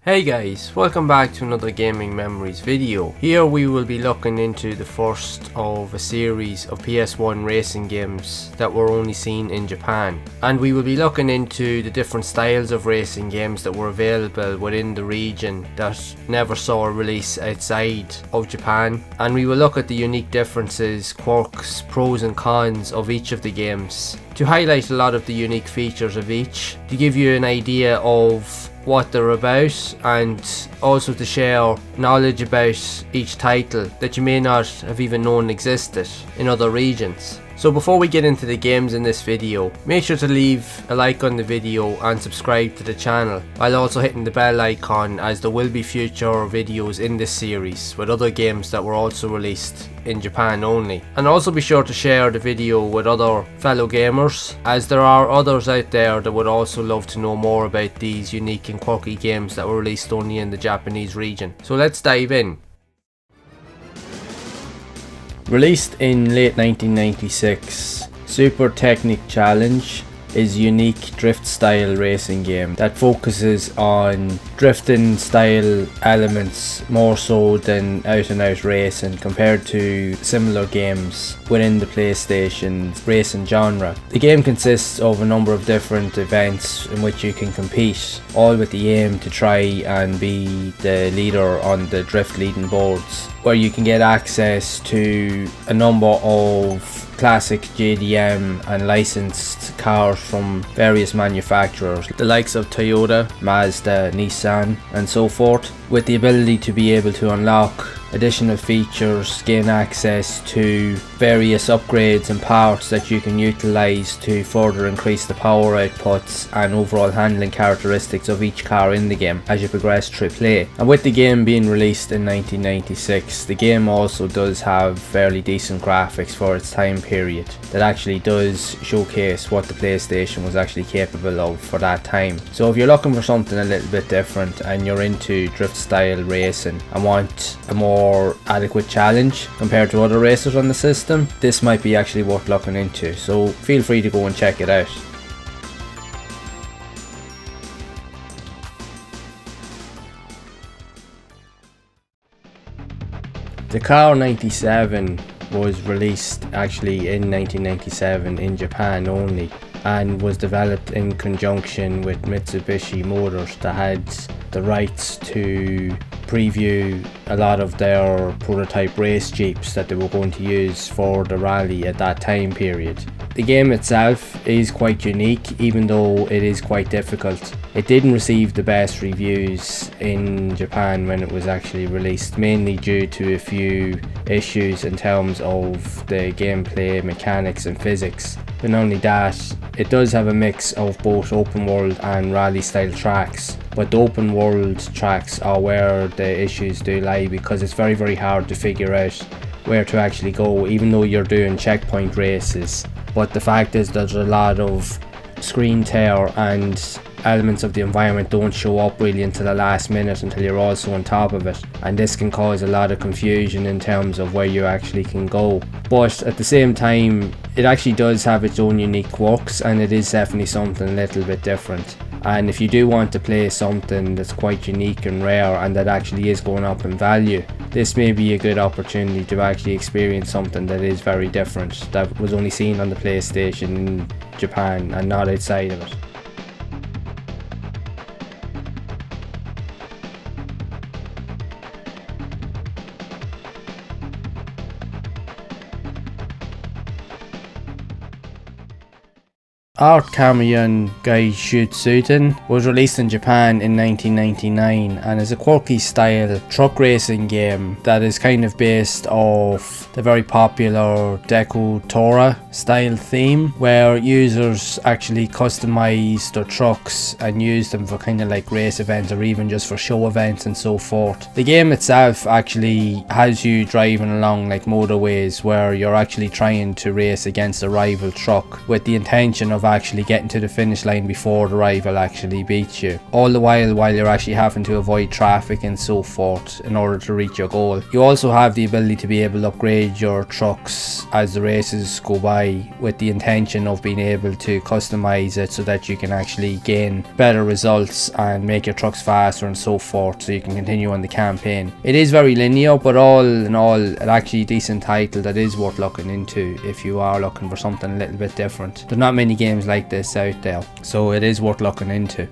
Hey guys, welcome back to another Gaming Memories video. Here we will be looking into the first of a series of PS1 racing games that were only seen in Japan. And we will be looking into the different styles of racing games that were available within the region that never saw a release outside of Japan. And we will look at the unique differences, quirks, pros and cons of each of the games, to highlight a lot of the unique features of each, to give you an idea of what they're about, and also to share knowledge about each title that you may not have even known existed in other regions. So before we get into the games in this video, make sure to leave a like on the video and subscribe to the channel, while also hitting the bell icon, as there will be future videos in this series with other games that were also released in Japan only. And also be sure to share the video with other fellow gamers, as there are others out there that would also love to know more about these unique and quirky games that were released only in the Japanese region. So let's dive in. Released in late 1996, Super Technic Challenge is a unique drift style racing game that focuses on drifting style elements more so than out and out racing compared to similar games within the PlayStation racing genre. The game consists of a number of different events in which you can compete, all with the aim to try and be the leader on the drift leading boards, where you can get access to a number of classic JDM and licensed cars from various manufacturers, the likes of Toyota, Mazda, Nissan and so forth, with the ability to be able to unlock additional features, gain access to various upgrades and parts that you can utilize to further increase the power outputs and overall handling characteristics of each car in the game as you progress through play. And with the game being released in 1996, the game also does have fairly decent graphics for its time period that actually does showcase what the PlayStation was actually capable of for that time. So if you're looking for something a little bit different and you're into drift style racing and want a more adequate challenge compared to other racers on the system, this might be actually worth looking into, so feel free to go and check it out. Dakar 97 was released actually in 1997 in Japan only, and was developed in conjunction with Mitsubishi Motors that had the rights to preview a lot of their prototype race jeeps that they were going to use for the rally at that time period. The game itself is quite unique, even though it is quite difficult. It didn't receive the best reviews in Japan when it was actually released, mainly due to a few issues in terms of the gameplay, mechanics and physics. But not only that, it does have a mix of both open world and rally style tracks, but the open world tracks are where the issues do lie, because it's very hard to figure out where to actually go, even though you're doing checkpoint races. But the fact is there's a lot of screen tear, and elements of the environment don't show up really until the last minute, until you're also on top of it, and this can cause a lot of confusion in terms of where you actually can go. But at the same time, it actually does have its own unique quirks, and it is definitely something a little bit different. And if you do want to play something that's quite unique and rare and that actually is going up in value, this may be a good opportunity to actually experience something that is very different, that was only seen on the PlayStation in Japan and not outside of it. Art Camion Geijutsuden was released in Japan in 1999 and is a quirky style truck racing game that is kind of based off the very popular Dakar style theme, where users actually customize their trucks and use them for kind of like race events or even just for show events and so forth. The game itself actually has you driving along like motorways where you're actually trying to race against a rival truck with the intention of actually getting to the finish line before the rival actually beats you. All the while you're actually having to avoid traffic and so forth in order to reach your goal. You also have the ability to be able to upgrade your trucks as the races go by, with the intention of being able to customize it so that you can actually gain better results and make your trucks faster and so forth, so you can continue on the campaign. It is very linear, but all in all, an actually decent title that is worth looking into if you are looking for something a little bit different. There's not many games like this out there, so it is worth looking into.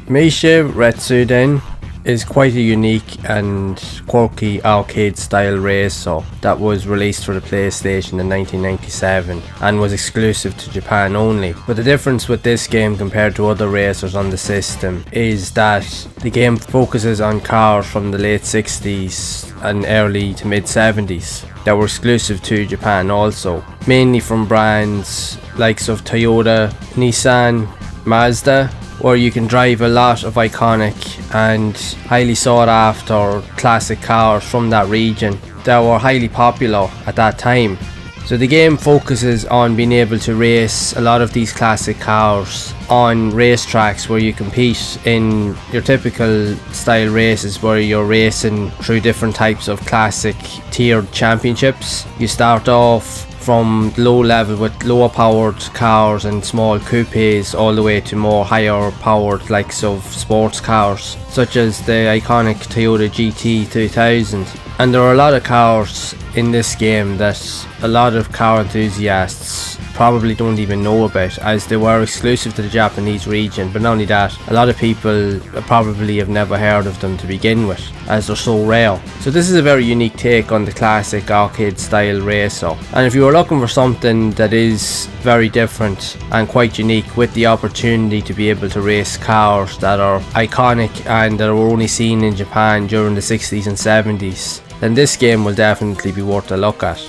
Meisha Retsuden is quite a unique and quirky arcade style racer that was released for the PlayStation in 1997 and was exclusive to Japan only. But the difference with this game compared to other racers on the system is that the game focuses on cars from the late 60s and early to mid 70s that were exclusive to Japan also, mainly from brands likes of Toyota, Nissan, Mazda, where you can drive a lot of iconic and highly sought after classic cars from that region that were highly popular at that time. So the game focuses on being able to race a lot of these classic cars on racetracks where you compete in your typical style races, where you're racing through different types of classic tiered championships. You start off from low level with lower powered cars and small coupes, all the way to more higher powered likes of sports cars such as the iconic Toyota GT3000. And there are a lot of cars in this game that a lot of car enthusiasts probably don't even know about, as they were exclusive to the Japanese region. But not only that, a lot of people probably have never heard of them to begin with, as they're so rare. So this is a very unique take on the classic arcade style racer, and if you are looking for something that is very different and quite unique, with the opportunity to be able to race cars that are iconic and that were only seen in Japan during the 60s and 70s, then this game will definitely be worth a look at.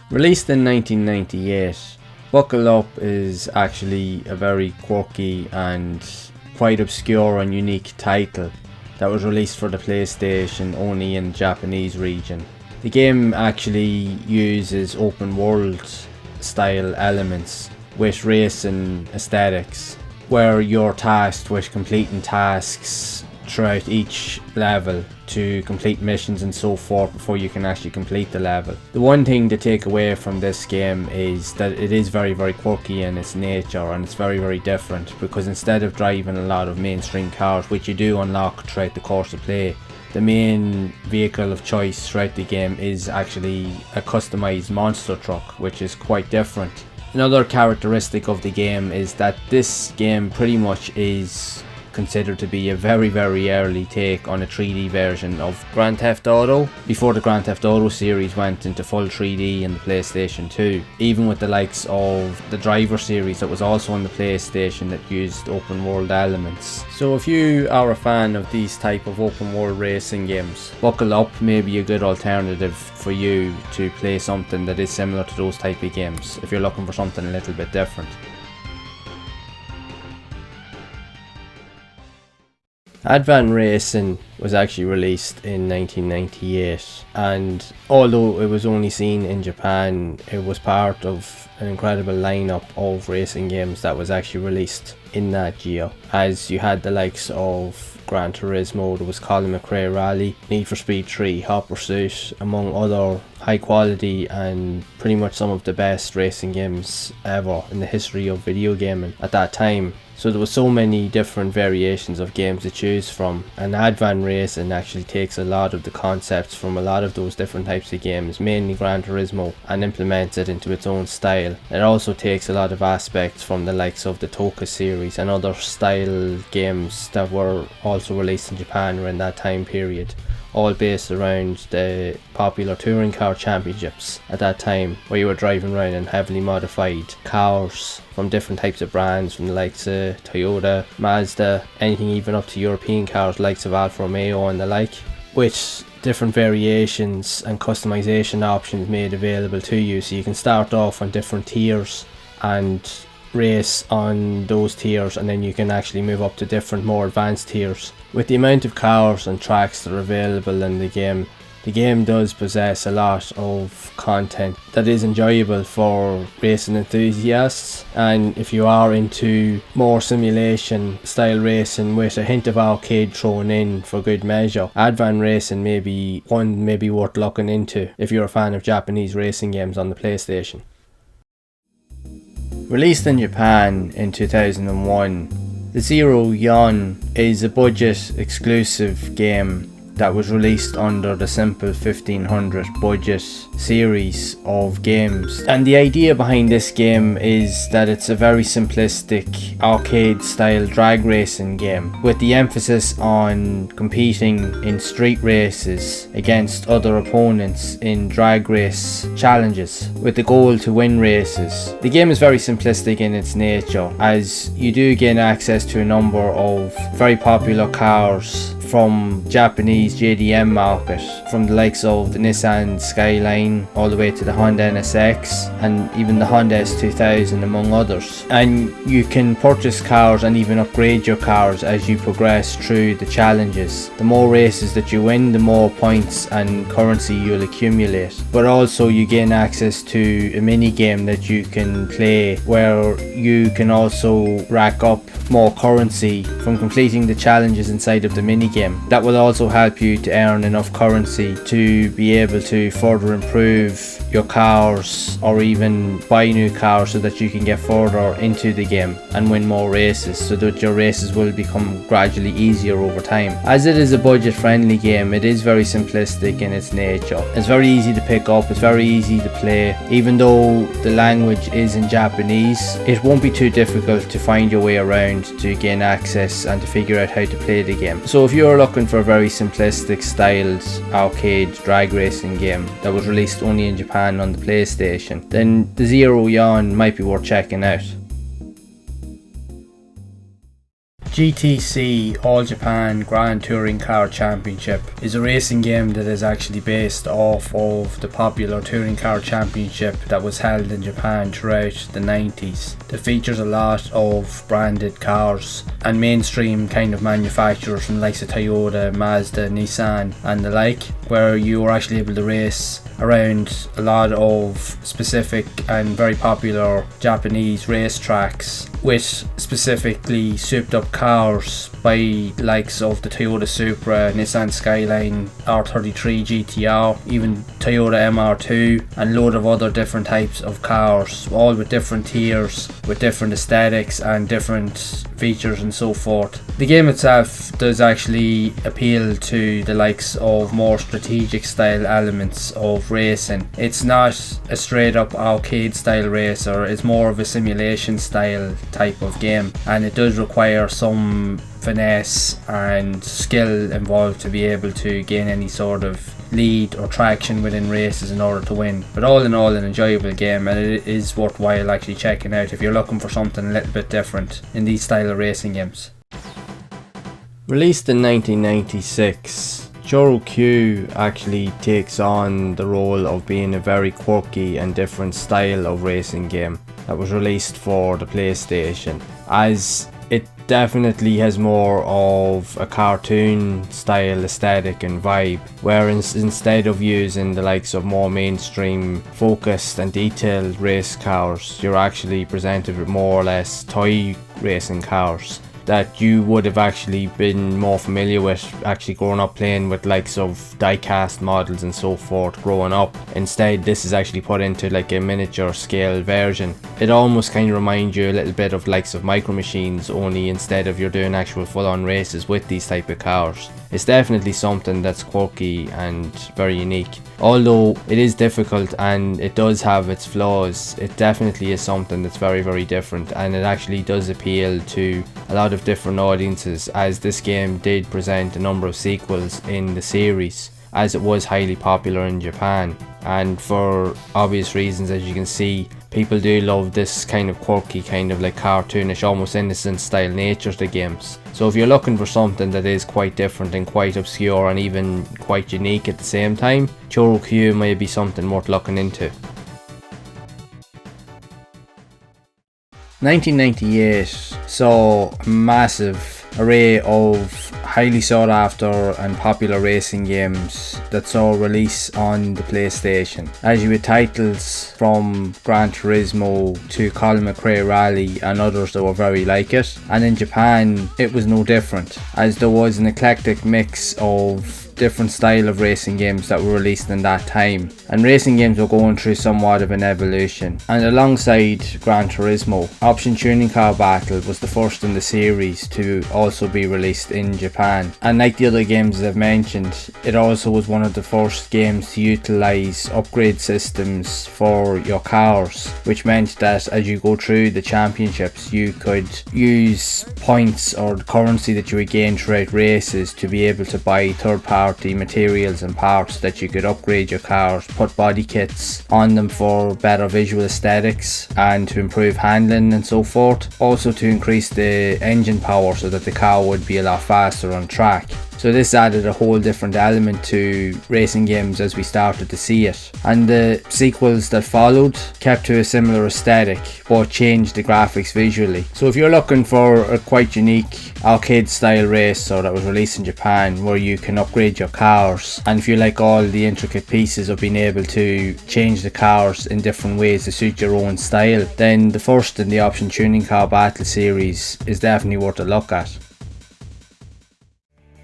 Released in 1998, Buckle Up is actually a very quirky and quite obscure and unique title that was released for the PlayStation only in the Japanese region. The game actually uses open world style elements with racing aesthetics, where you're tasked with completing tasks throughout each level to complete missions and so forth before you can actually complete the level. The one thing to take away from this game is that it is very quirky in its nature, and it's very different, because instead of driving a lot of mainstream cars, which you do unlock throughout the course of play, the main vehicle of choice throughout the game is actually a customized monster truck, which is quite different. Another characteristic of the game is that this game pretty much is considered to be a very early take on a 3D version of Grand Theft Auto, before the Grand Theft Auto series went into full 3D in the PlayStation 2, even with the likes of the Driver series that was also on the PlayStation that used open world elements. So if you are a fan of these type of open world racing games, Buckle Up may be a good alternative for you to play something that is similar to those type of games if you're looking for something a little bit different. Advan Racing was actually released in 1998, and although it was only seen in Japan, it was part of an incredible lineup of racing games that was actually released in that year, as you had the likes of Gran Turismo, there was Colin McRae Rally, Need for Speed 3, Hot Pursuit, among other high quality and pretty much some of the best racing games ever in the history of video gaming at that time. So there were so many different variations of games to choose from, and Advan Racing actually takes a lot of the concepts from a lot of those different types of games, mainly Gran Turismo, and implements it into its own style. It also takes a lot of aspects from the likes of the Toka series and other style games that were also released in Japan around that time period, all based around the popular touring car championships at that time, where you were driving around in heavily modified cars from different types of brands, from the likes of Toyota, Mazda, anything even up to European cars likes of Alfa Romeo and the like. with different variations and customization options made available to you, so you can start off on different tiers and race on those tiers, and then you can actually move up to different more advanced tiers. With the amount of cars and tracks that are available in the game does possess a lot of content that is enjoyable for racing enthusiasts, and if you are into more simulation style racing with a hint of arcade thrown in for good measure, Advan Racing may be one maybe worth looking into if you're a fan of Japanese racing games on the PlayStation. Released in Japan in 2001, the Zero Yon is a budget exclusive game that was released under the simple 1500 budget series of games. And the idea behind this game is that it's a very simplistic arcade style drag racing game, with the emphasis on competing in street races against other opponents in drag race challenges with the goal to win races. The game is very simplistic in its nature, as you do gain access to a number of very popular cars from Japanese JDM market, from the likes of the Nissan Skyline all the way to the Honda NSX and even the Honda S2000 among others. And you can purchase cars and even upgrade your cars as you progress through the challenges. The more races that you win, the more points and currency you'll accumulate. But also you gain access to a mini game that you can play, where you can also rack up more currency from completing the challenges inside of the mini game. That will also help you to earn enough currency to be able to further improve your cars or even buy new cars so that you can get further into the game and win more races, so that your races will become gradually easier over time. As it is a budget friendly game, it is very simplistic in its nature. It's very easy to pick up, it's very easy to play. Even though the language is in Japanese, it won't be too difficult to find your way around to gain access and to figure out how to play the game. So if you're looking for a very simplistic styled arcade drag racing game that was released only in Japan on the PlayStation, then the Zero Yon might be worth checking out. GTC All Japan Grand Touring Car Championship is a racing game that is actually based off of the popular Touring Car Championship that was held in Japan throughout the 90s. That features a lot of branded cars and mainstream kind of manufacturers from the likes of Toyota, Mazda, Nissan and the like, where you were actually able to race around a lot of specific and very popular Japanese racetracks with specifically souped up cars by likes of the Toyota Supra, Nissan Skyline, R33 GTR, even Toyota MR2 and load of other different types of cars, all with different tiers, with different aesthetics and different features and so forth. The game itself does actually appeal to the likes of more strategic style elements of racing. It's not a straight up arcade style racer, it's more of a simulation style type of game, and it does require some finesse and skill involved to be able to gain any sort of lead or traction within races in order to win. But all in all, an enjoyable game, and it is worthwhile actually checking out if you're looking for something a little bit different in these style of racing games. Released in 1996, Choro Q actually takes on the role of being a very quirky and different style of racing game that was released for the PlayStation, as it definitely has more of a cartoon style aesthetic and vibe, whereas instead of using the likes of more mainstream focused and detailed race cars, you're actually presented with more or less toy racing cars that you would have actually been more familiar with actually growing up playing with likes of die-cast models and so forth growing up. Instead, this is actually put into like a miniature scale version. It almost kind of reminds you a little bit of likes of Micro Machines, only instead of you're doing actual full-on races with these type of cars. It's definitely something that's quirky and very unique. Although it is difficult and it does have its flaws, it definitely is something that's very, very different, and it actually does appeal to a lot of different audiences, as this game did present a number of sequels in the series, as it was highly popular in Japan. And for obvious reasons, as you can see, people do love this kind of quirky, kind of like cartoonish, almost innocent style nature to games. So if you're looking for something that is quite different and quite obscure and even quite unique at the same time, Choro Q may be something worth looking into. 1998 saw a massive array of highly sought after and popular racing games that saw release on the PlayStation. As you had titles from Gran Turismo to Colin McRae Rally and others that were very like it, and in Japan it was no different, as there was an eclectic mix of different style of racing games that were released in that time, and racing games were going through somewhat of an evolution. And alongside Gran Turismo, Option Tuning Car Battle was the first in the series to also be released in Japan, and like the other games I've mentioned, it also was one of the first games to utilise upgrade systems for your cars, which meant that as you go through the championships you could use points or currency that you would gain throughout races to be able to buy third party materials and parts that you could upgrade your cars, put body kits on them for better visual aesthetics and to improve handling and so forth, also to increase the engine power so that the car would be a lot faster on track. So this added a whole different element to racing games as we started to see it, and the sequels that followed kept to a similar aesthetic but changed the graphics visually. So if you're looking for a quite unique arcade style racer that was released in Japan where you can upgrade your cars, and if you like all the intricate pieces of being able to change the cars in different ways to suit your own style, then the first in the Option Tuning Car Battle series is definitely worth a look at.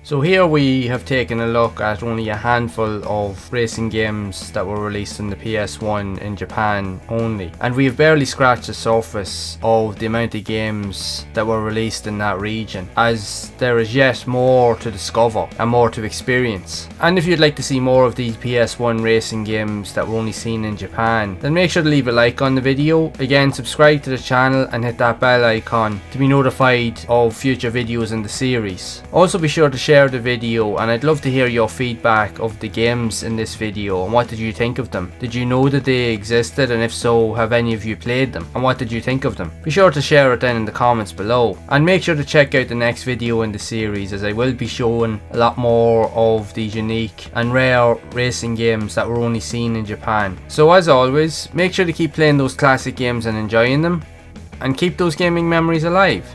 So here we have taken a look at only a handful of racing games that were released in the PS1 in Japan only, and we have barely scratched the surface of the amount of games that were released in that region, as there is yet more to discover and more to experience. And if you'd like to see more of these PS1 racing games that were only seen in Japan, then make sure to leave a like on the video. Again, subscribe to the channel and hit that bell icon to be notified of future videos in the series. Also be sure to share the video, and I'd love to hear your feedback of the games in this video and what did you think of them. Did you know that they existed, and if so, have any of you played them, and what did you think of them? Be sure to share it down in the comments below, and make sure to check out the next video in the series, as I will be showing a lot more of these unique and rare racing games that were only seen in Japan. So as always, make sure to keep playing those classic games and enjoying them, and keep those gaming memories alive.